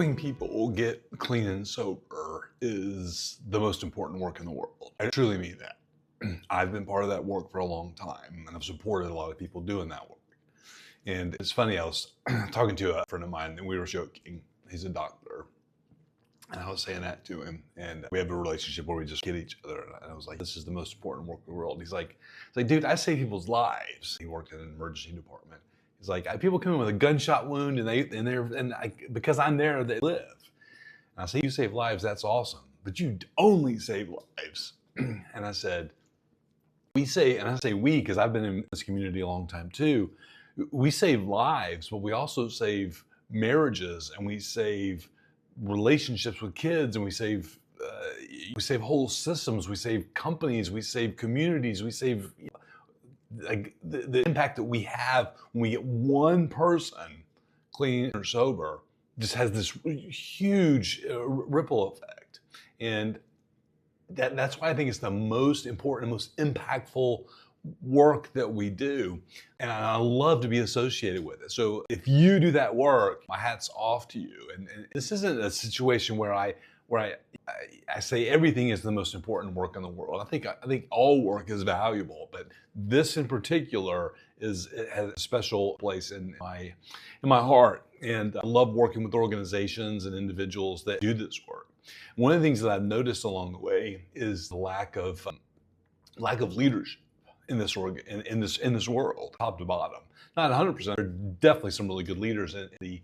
Helping people get clean and sober is the most important work in the world. I truly mean that. I've been part of that work for a long time, and I've supported a lot of people doing that work. And it's funny, I was talking to a friend of mine, and we were joking. He's a doctor. And I was saying that to him, and we have a relationship where we just get each other. And I was like, this is the most important work in the world. He's like, dude, I save people's lives. He worked in an emergency department. He's like, people come in with a gunshot wound, because I'm there, they live. And I say, you save lives, that's awesome. But you only save lives. And I said, we because I've been in this community a long time too. We save lives, but we also save marriages, and we save relationships with kids, and we save whole systems, we save companies, we save communities, we save like the impact that we have when we get one person clean or sober just has this huge ripple effect. And that's why I think it's the most important, most impactful work that we do. And I love to be associated with it. So if you do that work, my hat's off to you. And this isn't a situation where I say everything is the most important work in the world. I think all work is valuable, but this in particular has a special place in my heart. And I love working with organizations and individuals that do this work. One of the things that I've noticed along the way is the lack of leadership in this world, top to bottom. Not 100%. There are definitely some really good leaders in the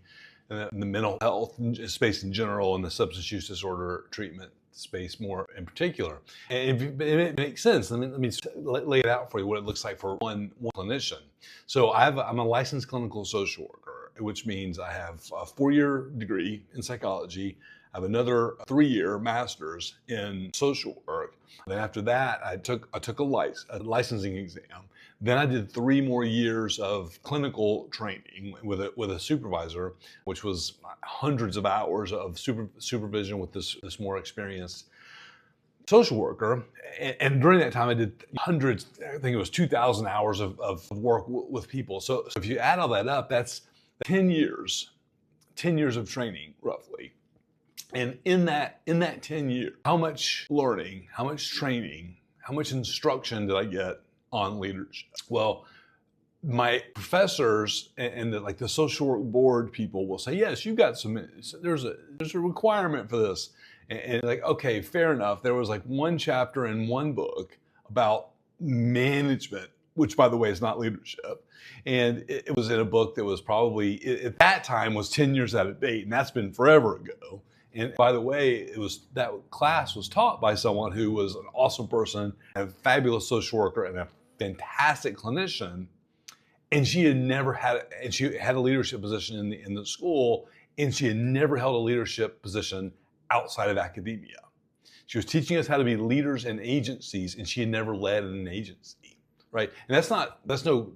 mental health space in general, and the substance use disorder treatment space more in particular. And it makes sense. Let me lay it out for you what it looks like for one clinician. So I'm a licensed clinical social worker, which means I have a 4-year degree in psychology. I have another 3-year master's in social work. Then after that, I took a licensing exam. Then I did 3 more years of clinical training with a supervisor, which was hundreds of hours of supervision with this more experienced social worker. And during that time, I did hundreds, I think it was 2,000 hours of work with people. So if you add all that up, that's 10 years of training, roughly. And in that 10 years, how much learning, how much training, how much instruction did I get on leadership? Well, my professors and the social work board people will say, yes, you've got there's a requirement for this. And like, okay, fair enough. There was like one chapter in one book about management, which by the way is not leadership. And it was in a book that was probably, at that time, was 10 years out of date, and that's been forever ago. And by the way, that class was taught by someone who was an awesome person, a fabulous social worker, and a fantastic clinician. And she had a leadership position in the school, and she had never held a leadership position outside of academia. She was teaching us how to be leaders in agencies, and she had never led in an agency, right? And that's no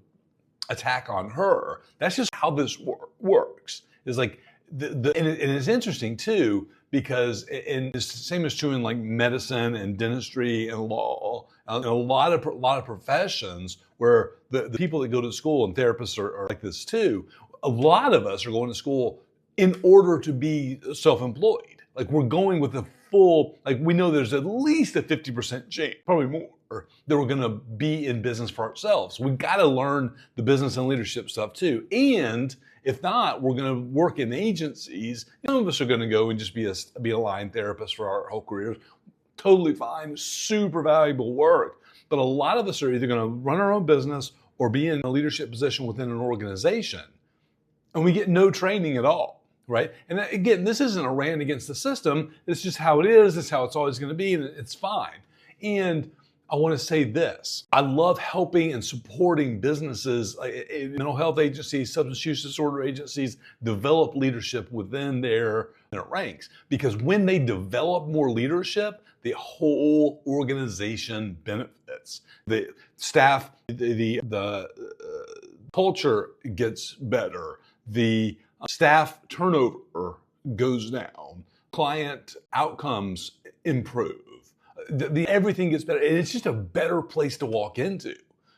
attack on her. That's just how this works. It's like, and it's interesting too, because the same is true in like medicine and dentistry and law, and a lot of professions where the people that go to school, and therapists are like this too. A lot of us are going to school in order to be self-employed. Like we're going with the full, like we know there's at least a 50% chance, probably more, that we're going to be in business for ourselves. We've got to learn the business and leadership stuff too. And if not, we're going to work in agencies. Some of us are going to go and just be a line therapist for our whole careers. Totally fine, super valuable work. But a lot of us are either going to run our own business or be in a leadership position within an organization. And we get no training at all, right? And again, this isn't a rant against the system. It's just how it is. It's how it's always going to be, and it's fine. And I want to say this. I love helping and supporting businesses, mental health agencies, substance use disorder agencies, develop leadership within their ranks. Because when they develop more leadership, the whole organization benefits. The staff, the culture gets better. The staff turnover goes down. Client outcomes improve. Everything gets better, and it's just a better place to walk into,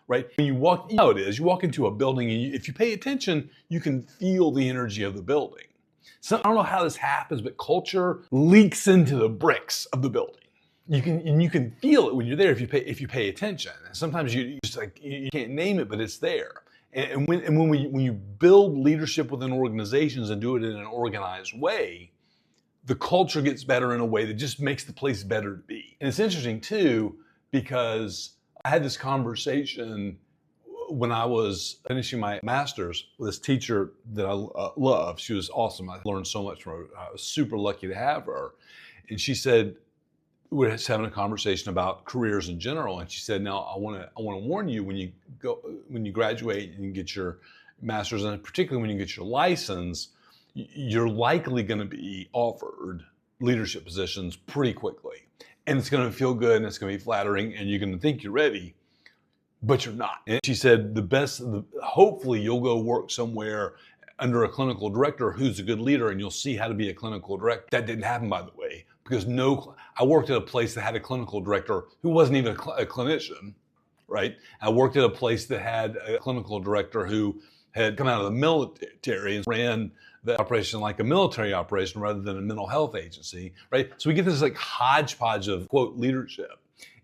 right? When you walk into a building, and if you pay attention, you can feel the energy of the building. So I don't know how this happens, but culture leaks into the bricks of the building. You can feel it when you're there if you pay attention. And sometimes you just like you can't name it, but it's there. And when you build leadership within organizations and do it in an organized way, the culture gets better in a way that just makes the place better to be. And it's interesting too, because I had this conversation when I was finishing my master's with this teacher that I love. She was awesome. I learned so much from her. I was super lucky to have her. And she said, we were just having a conversation about careers in general. And she said, now I want to warn you when you graduate and you get your master's, and particularly when you get your license, you're likely going to be offered leadership positions pretty quickly. And it's going to feel good and it's going to be flattering and you're going to think you're ready, but you're not. And she said, hopefully you'll go work somewhere under a clinical director who's a good leader and you'll see how to be a clinical director. That didn't happen, by the way, because I worked at a place that had a clinical director who wasn't even a clinician, right? I worked at a place that had a clinical director who had come out of the military and ran the operation like a military operation rather than a mental health agency, right? So we get this like hodgepodge of, quote, leadership.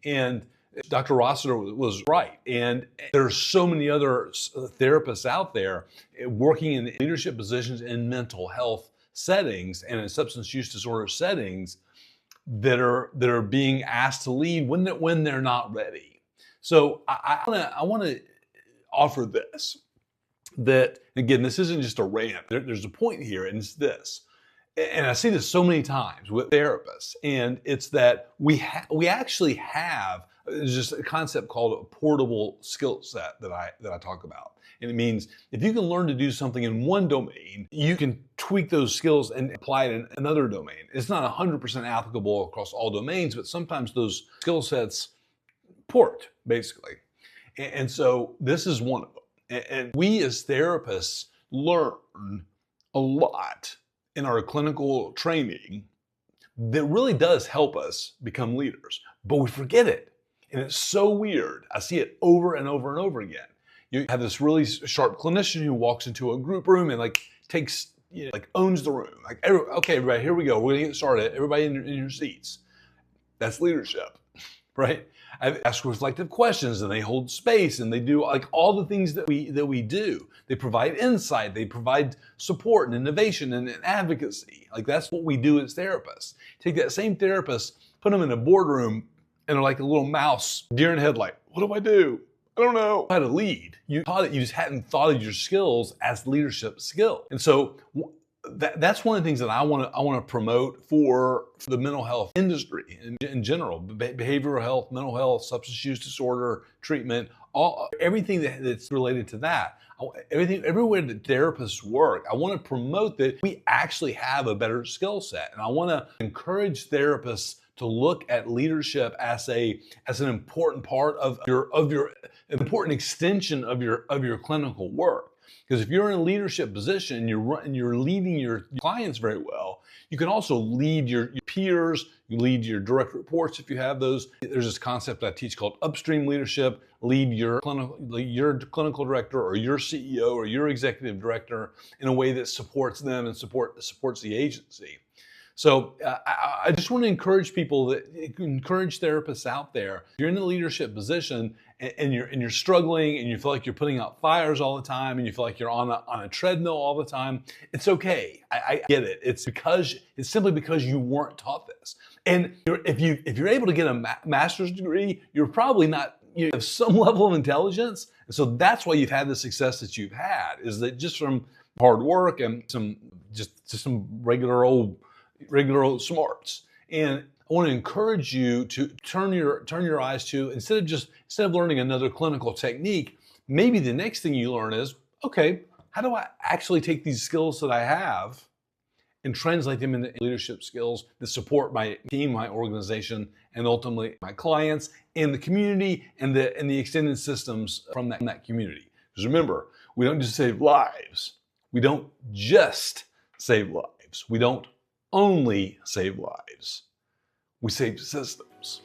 And Dr. Rossiter was right. And there's so many other therapists out there working in leadership positions in mental health settings and in substance use disorder settings that are being asked to lead when they're not ready. So I want to offer this. That, again, this isn't just a rant. There's a point here, and it's this. And I see this so many times with therapists, and it's that we actually have just a concept called a portable skill set that I talk about. And it means if you can learn to do something in one domain, you can tweak those skills and apply it in another domain. It's not 100% applicable across all domains, but sometimes those skill sets port, basically. And so this is one of them. And we as therapists learn a lot in our clinical training that really does help us become leaders, but we forget it. And it's so weird. I see it over and over and over again. You have this really sharp clinician who walks into a group room and owns the room. Like, okay, everybody, here we go. We're gonna get started. Everybody in your seats. That's leadership, right? I ask reflective questions and they hold space and they do like all the things that we do. They provide insight, they provide support and innovation and advocacy. Like that's what we do as therapists. Take that same therapist, put them in a boardroom and they're like a little mouse, deer in headlight. What do I do? I don't know how to lead. You just hadn't thought of your skills as leadership skill. And so that's one of the things that I want to promote for the mental health industry in general, behavioral health, mental health, substance use disorder treatment, everything that's related to that. Everywhere that therapists work, I want to promote that we actually have a better skill set, and I want to encourage therapists to look at leadership as an important part of your important extension of your clinical work. Because if you're in a leadership position and you're leading your clients very well, you can also lead your peers, you lead your direct reports if you have those. There's this concept I teach called upstream leadership. Lead your clinical director or your CEO or your executive director in a way that supports them and supports the agency. So I just want to encourage therapists out there. If you're in a leadership position and you're struggling and you feel like you're putting out fires all the time and you feel like you're on a treadmill all the time, it's okay. I get it. It's simply because you weren't taught this. And if you're able to get a master's degree, you're probably not. You have some level of intelligence, and so that's why you've had the success that you've had. Is that just from hard work and some regular old smarts. And I want to encourage you to turn your eyes to, instead of learning another clinical technique, maybe the next thing you learn is, okay, how do I actually take these skills that I have and translate them into leadership skills that support my team, my organization, and ultimately my clients and the community and the extended systems from that community. Because remember, we don't just save lives. We don't just save lives. We don't only save lives. We save systems.